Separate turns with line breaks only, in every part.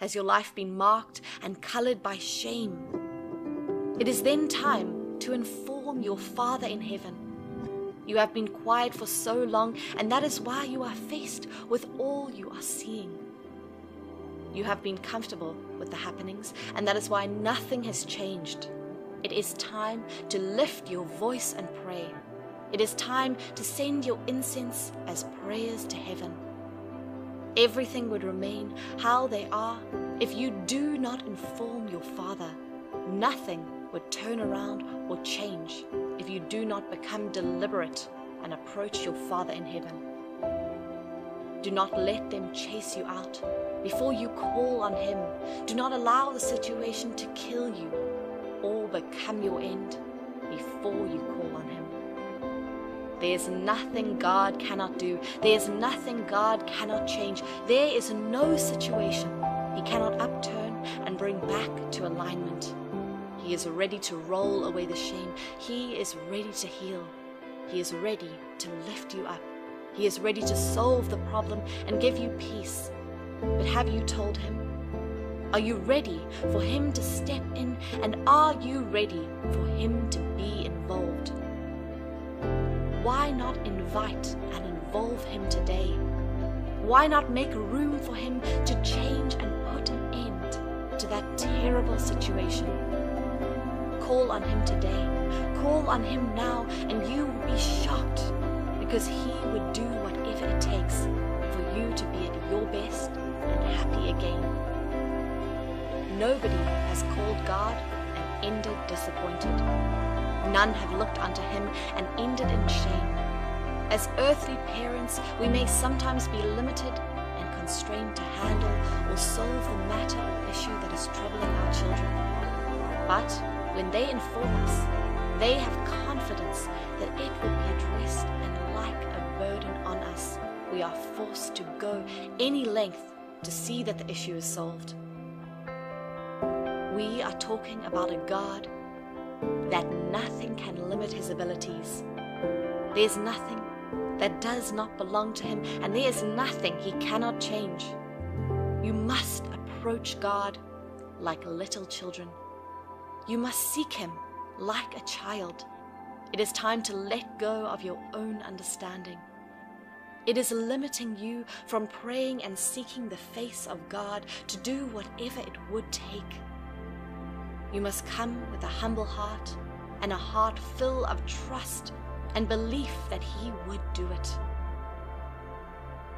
Has your life been marked and colored by shame? It is then time to inform your Father in heaven. You have been quiet for so long, and that is why you are faced with all you are seeing. You have been comfortable with the happenings, and that is why nothing has changed. It is time to lift your voice and pray. It is time to send your incense as prayers to heaven. Everything would remain how they are if you do not inform your Father. Nothing would turn around or change if you do not become deliberate and approach your Father in heaven. Do not let them chase you out before you call on Him. Do not allow the situation to kill you or become your end before you call on Him. There is nothing God cannot do. There is nothing God cannot change. There is no situation He cannot upturn and bring back to alignment. He is ready to roll away the shame. He is ready to heal. He is ready to lift you up. He is ready to solve the problem and give you peace. But have you told Him? Are you ready for Him to step in, and are you ready for Him to be involved? Why not invite and involve Him today? Why not make room for Him to change and put an end to that terrible situation? Call on Him today. Call on Him now, and you will be shocked, because He would do whatever it takes for you to be at your best and happy again. Nobody has called God and ended disappointed. None have looked unto Him and ended in shame. As earthly parents, we may sometimes be limited and constrained to handle or solve the matter or issue that is troubling our children. But when they inform us, they have confidence that it will be addressed, and like a burden on us, we are forced to go any length to see that the issue is solved. We are talking about a God that nothing can limit His abilities. There's nothing that does not belong to Him, and there is nothing He cannot change. You must approach God like little children. You must seek Him like a child. It is time to let go of your own understanding. It is limiting you from praying and seeking the face of God to do whatever it would take. You must come with a humble heart and a heart full of trust and belief that He would do it.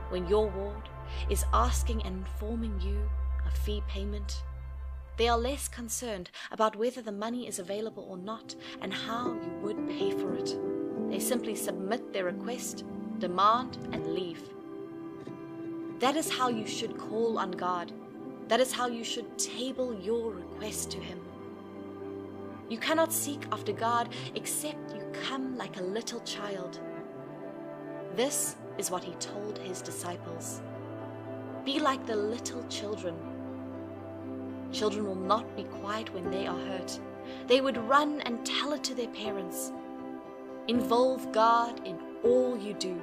When your ward is asking and informing you of fee payment, they are less concerned about whether the money is available or not and how you would pay for it. They simply submit their request, demand, and leave. That is how you should call on God. That is how you should table your request to Him. You cannot seek after God except you come like a little child. This is what He told His disciples. Be like the little children. Children will not be quiet when they are hurt. They would run and tell it to their parents. Involve God in all you do.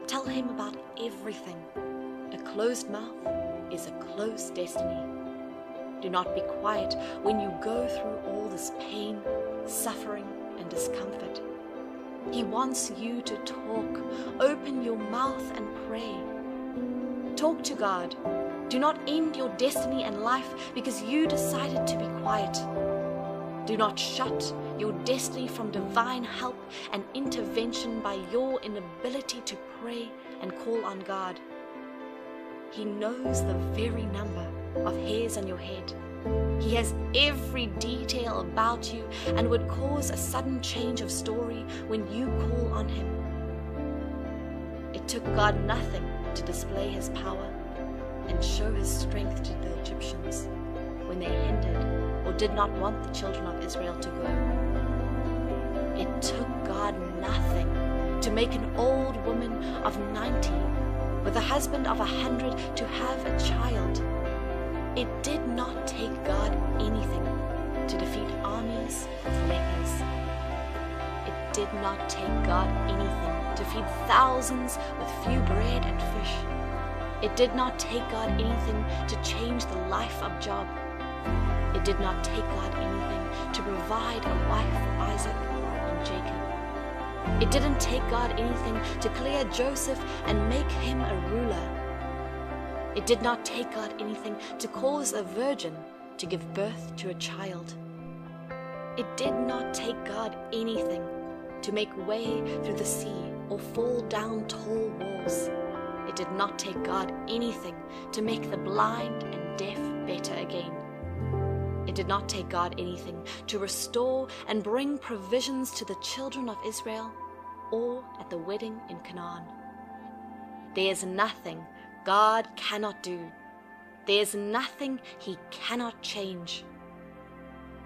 Tell Him about everything. A closed mouth is a closed destiny. Do not be quiet when you go through all this pain, suffering, and discomfort. He wants you to talk. Open your mouth and pray. Talk to God. Do not end your destiny and life because you decided to be quiet. Do not shut your destiny from divine help and intervention by your inability to pray and call on God. He knows the very number of hairs on your head. He has every detail about you and would cause a sudden change of story when you call on Him. It took God nothing to display His power and show His strength to the Egyptians when they hindered or did not want the children of Israel to go. It took God nothing to make an old woman of 90 with a husband of 100 to have a child. It did not take God anything to defeat armies of lepers. It did not take God anything to feed thousands with few bread and fish. It did not take God anything to change the life of Job. It did not take God anything to provide a wife for Isaac and Jacob. It didn't take God anything to clear Joseph and make him a ruler. It did not take God anything to cause a virgin to give birth to a child. It did not take God anything to make way through the sea or fall down tall walls. It did not take God anything to make the blind and deaf better again. It did not take God anything to restore and bring provisions to the children of Israel or at the wedding in Canaan. There is nothing God cannot do. There is nothing He cannot change.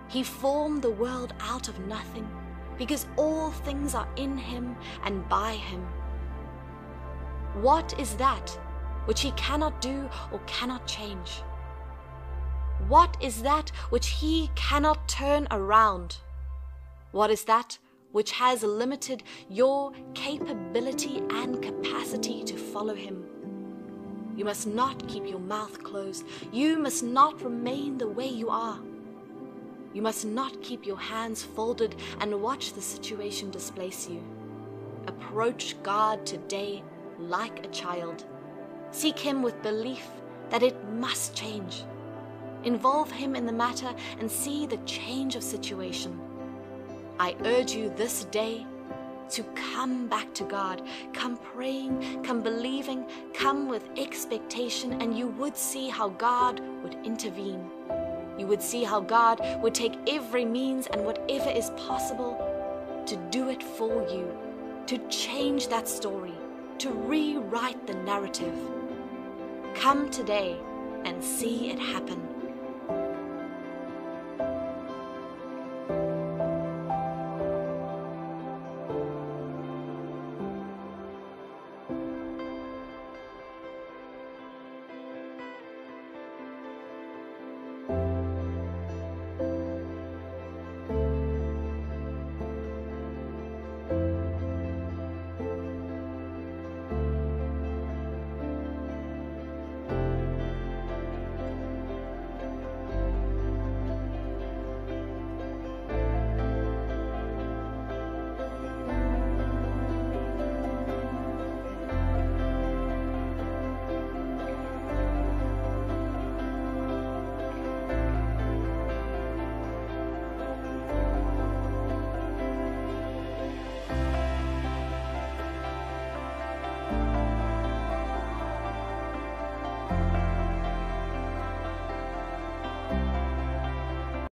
He formed the world out of nothing because all things are in Him and by Him. What is that which He cannot do or cannot change? What is that which He cannot turn around? What is that which has limited your capability and capacity to follow Him? You must not keep your mouth closed. You must not remain the way you are. You must not keep your hands folded and watch the situation displace you. Approach God today like a child. Seek Him with belief that it must change. Involve Him in the matter and see the change of situation. I urge you this day to come back to God. Come praying, come believing, come with expectation, and you would see how God would intervene. You would see how God would take every means and whatever is possible to do it for you, to change that story, to rewrite the narrative. Come today and see it happen.